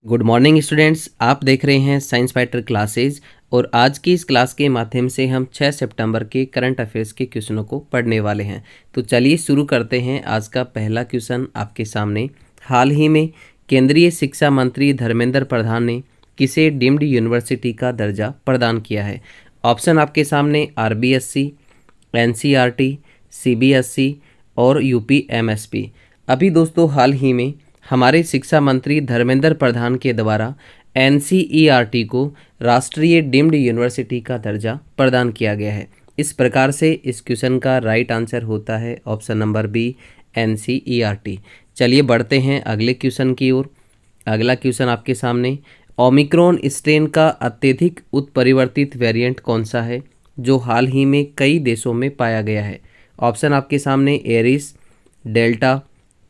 Good morning students, आप देख रहे हैं साइंस फाइटर क्लासेज। और आज की इस क्लास के माध्यम से हम 6 सितंबर के करंट अफेयर्स के क्वेश्चनों को पढ़ने वाले हैं। तो चलिए शुरू करते हैं। आज का पहला क्वेश्चन आपके सामने। हाल ही में केंद्रीय शिक्षा मंत्री धर्मेंद्र प्रधान ने किसे डीम्ड यूनिवर्सिटी का दर्जा प्रदान किया है? ऑप्शन आपके सामने RBSC, NCERT, CBSE और UPMSP। अभी दोस्तों हाल ही में हमारे शिक्षा मंत्री धर्मेंद्र प्रधान के द्वारा NCERT को राष्ट्रीय डीम्ड यूनिवर्सिटी का दर्जा प्रदान किया गया है। इस प्रकार से इस क्वेश्चन का राइट आंसर होता है ऑप्शन नंबर बी, NCERT। चलिए बढ़ते हैं अगले क्वेश्चन की ओर। अगला क्वेश्चन आपके सामने। ओमिक्रॉन स्ट्रेन का अत्यधिक उत्परिवर्तित वेरिएंट कौन सा है जो हाल ही में कई देशों में पाया गया है? ऑप्शन आपके सामने एरिस, डेल्टा,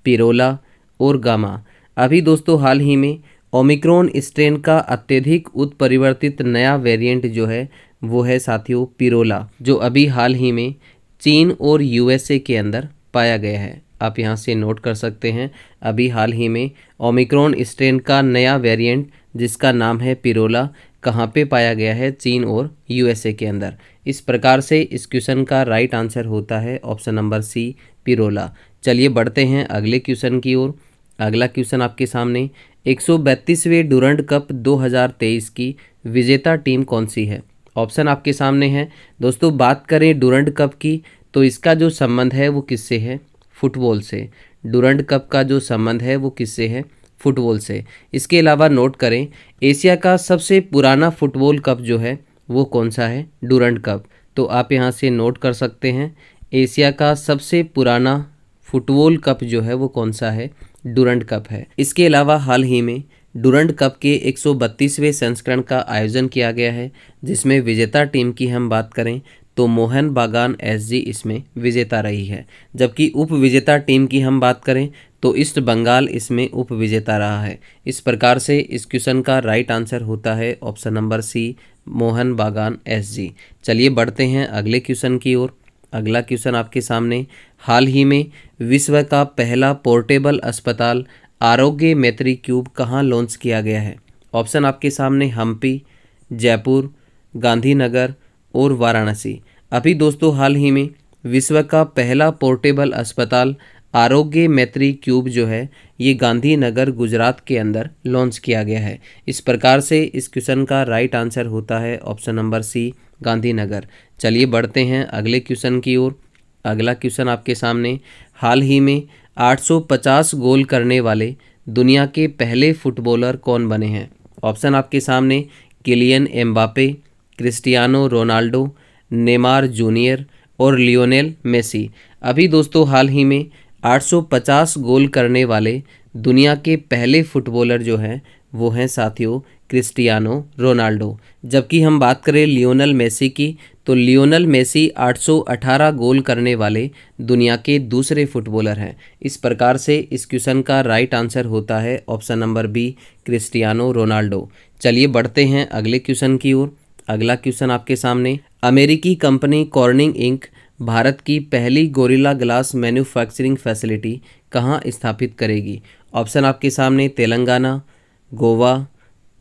पिरोला और गामा। अभी दोस्तों हाल ही में ओमिक्रॉन स्ट्रेन का अत्यधिक उत्परिवर्तित नया वेरिएंट जो है वो है साथियों पिरोला, जो अभी हाल ही में चीन और USA के अंदर पाया गया है। आप यहाँ से नोट कर सकते हैं, अभी हाल ही में ओमिक्रॉन स्ट्रेन का नया वेरिएंट जिसका नाम है पिरोला कहाँ पे पाया गया है? चीन और USA के अंदर। इस प्रकार से इस क्वेश्चन का राइट आंसर होता है ऑप्शन नंबर सी, पिरोला। चलिए बढ़ते हैं अगले क्वेश्चन की ओर। अगला क्वेश्चन आपके सामने। 132वें डूरंड कप 2023 की विजेता टीम कौन सी है? ऑप्शन आपके सामने है। दोस्तों बात करें डूरंड कप की तो इसका जो संबंध है वो किससे है? फुटबॉल से। डूरंड कप का जो संबंध है वो किससे है? फुटबॉल से। इसके अलावा नोट करें, एशिया का सबसे पुराना फुटबॉल कप जो है वो कौन सा है? Durand cup. तो आप यहाँ से नोट कर सकते हैं, एशिया का सबसे पुराना फुटबॉल कप जो है वो कौन सा है? डूरंड कप है। इसके अलावा हाल ही में डूरंड कप के 132वें संस्करण का आयोजन किया गया है, जिसमें विजेता टीम की हम बात करें तो मोहन बागान SG इसमें विजेता रही है। जबकि उप विजेता टीम की हम बात करें तो ईस्ट बंगाल इसमें उप विजेता रहा है। इस प्रकार से इस क्वेश्चन का राइट आंसर होता है ऑप्शन नंबर सी, मोहन बागान SG। चलिए बढ़ते हैं अगले क्वेश्चन की ओर। अगला क्वेश्चन आपके सामने। हाल ही में विश्व का पहला पोर्टेबल अस्पताल आरोग्य मैत्री क्यूब कहाँ लॉन्च किया गया है? ऑप्शन आपके सामने हम्पी, जयपुर, गांधीनगर और वाराणसी। अभी दोस्तों हाल ही में विश्व का पहला पोर्टेबल अस्पताल आरोग्य मैत्री क्यूब जो है ये गांधीनगर गुजरात के अंदर लॉन्च किया गया है। इस प्रकार से इस क्वेश्चन का राइट आंसर होता है ऑप्शन नंबर सी, गांधीनगर। चलिए बढ़ते हैं अगले क्वेश्चन की ओर। अगला क्वेश्चन आपके सामने। हाल ही में 850 गोल करने वाले दुनिया के पहले फुटबॉलर कौन बने हैं? ऑप्शन आपके सामने Kylian Mbappe, Cristiano Ronaldo, Neymar Junior और लियोनेल मेसी। अभी दोस्तों हाल ही में 850 गोल करने वाले दुनिया के पहले फुटबॉलर जो हैं वो हैं साथियों क्रिस्टियानो रोनाल्डो। जबकि हम बात करें लियोनेल मेसी की तो लियोनेल मेसी 818 गोल करने वाले दुनिया के दूसरे फुटबॉलर हैं। इस प्रकार से इस क्वेश्चन का राइट आंसर होता है option number B, Cristiano Ronaldo. चलिए बढ़ते हैं अगले क्वेश्चन की ओर। अगला क्वेश्चन आपके सामने। अमेरिकी कंपनी कॉर्निंग इंक भारत की पहली गोरिल्ला ग्लास मैन्युफैक्चरिंग फैसिलिटी कहाँ स्थापित करेगी? ऑप्शन आपके सामने तेलंगाना, गोवा,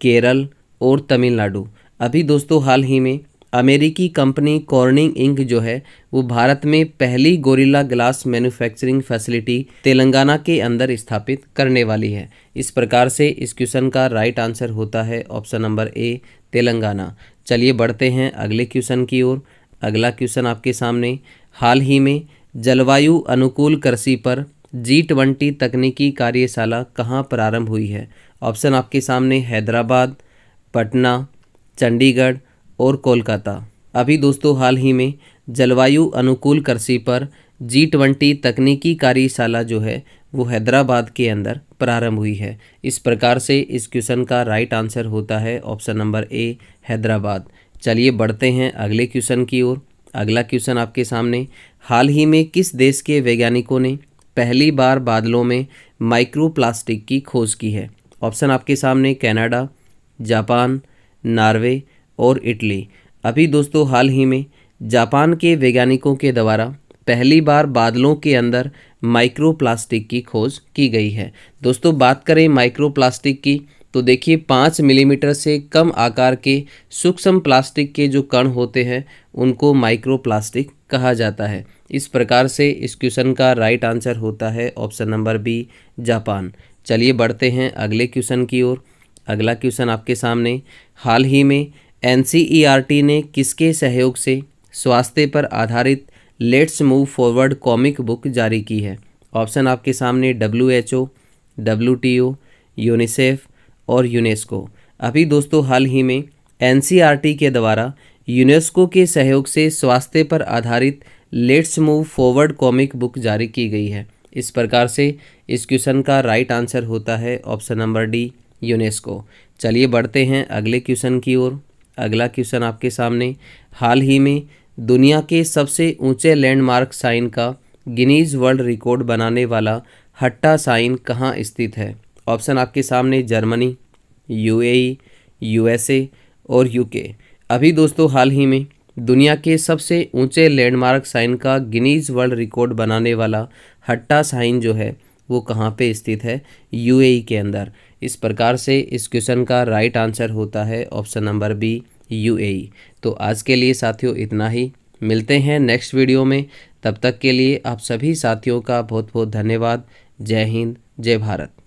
केरल और तमिलनाडु। अभी दोस्तों हाल ही में अमेरिकी कंपनी कॉर्निंग इंक जो है वो भारत में पहली gorilla glass manufacturing facility Telangana के अंदर स्थापित करने वाली है। इस प्रकार से इस क्वेश्चन का राइट आंसर होता है ऑप्शन नंबर ए, तेलंगाना। चलिए बढ़ते हैं अगले क्वेश्चन की ओर। अगला क्वेश्चन आपके सामने। हाल ही में जलवायु अनुकूल कृषि पर G20 तकनीकी कार्यशाला कहाँ प्रारंभ हुई है? ऑप्शन आपके सामने हैदराबाद, पटना, चंडीगढ़ और कोलकाता। अभी दोस्तों हाल ही में जलवायु अनुकूल कृषि पर G20 तकनीकी कार्यशाला जो है वो हैदराबाद के अंदर प्रारंभ हुई है। इस प्रकार से इस क्वेश्चन का राइट आंसर होता है ऑप्शन नंबर ए, हैदराबाद। चलिए बढ़ते हैं अगले क्वेश्चन की ओर। अगला क्वेश्चन आपके सामने। हाल ही में किस देश के वैज्ञानिकों ने पहली बार बादलों में माइक्रो प्लास्टिक की खोज की है? ऑप्शन आपके सामने कनाडा, जापान, नॉर्वे और इटली। अभी दोस्तों हाल ही में जापान के वैज्ञानिकों के द्वारा पहली बार बादलों के अंदर माइक्रो प्लास्टिक की खोज की गई है। दोस्तों बात करें माइक्रो प्लास्टिक की तो देखिए 5 मिलीमीटर से कम आकार के सूक्ष्म प्लास्टिक के जो कण होते हैं उनको माइक्रोप्लास्टिक कहा जाता है। इस प्रकार से इस क्वेश्चन का राइट आंसर होता है ऑप्शन नंबर बी, जापान। चलिए बढ़ते हैं अगले क्वेश्चन की ओर। अगला क्वेश्चन आपके सामने, हाल ही में एनसीईआरटी ने किसके सहयोग से स्वास्थ्य पर आधारित let's move forward comic book जारी की है? ऑप्शन आपके सामने WHO, WTO, यूनिसेफ और यूनेस्को। अभी दोस्तों हाल ही में एनसीईआरटी के द्वारा यूनेस्को के सहयोग से स्वास्थ्य पर आधारित let's move forward comic book जारी की गई है। इस प्रकार से इस क्वेश्चन का राइट आंसर होता है ऑप्शन नंबर डी, यूनेस्को। चलिए बढ़ते हैं अगले क्वेश्चन की ओर। अगला क्वेश्चन आपके सामने, हाल ही में दुनिया के सबसे ऊंचे लैंडमार्क साइन का गिनीज वर्ल्ड रिकॉर्ड बनाने वाला हट्टा साइन कहाँ स्थित है? ऑप्शन आपके सामने जर्मनी, यूएई, यूएसए और यूके। अभी दोस्तों हाल ही में दुनिया के सबसे ऊंचे लैंडमार्क साइन का गिनीज वर्ल्ड रिकॉर्ड बनाने वाला हट्टा साइन जो है वो कहाँ पे स्थित है? यूएई के अंदर। इस प्रकार से इस क्वेश्चन का राइट आंसर होता है ऑप्शन नंबर बी, यूएई। तो आज के लिए साथियों इतना ही, मिलते हैं नेक्स्ट वीडियो में। तब तक के लिए आप सभी साथियों का बहुत बहुत धन्यवाद। जय हिंद, जय भारत।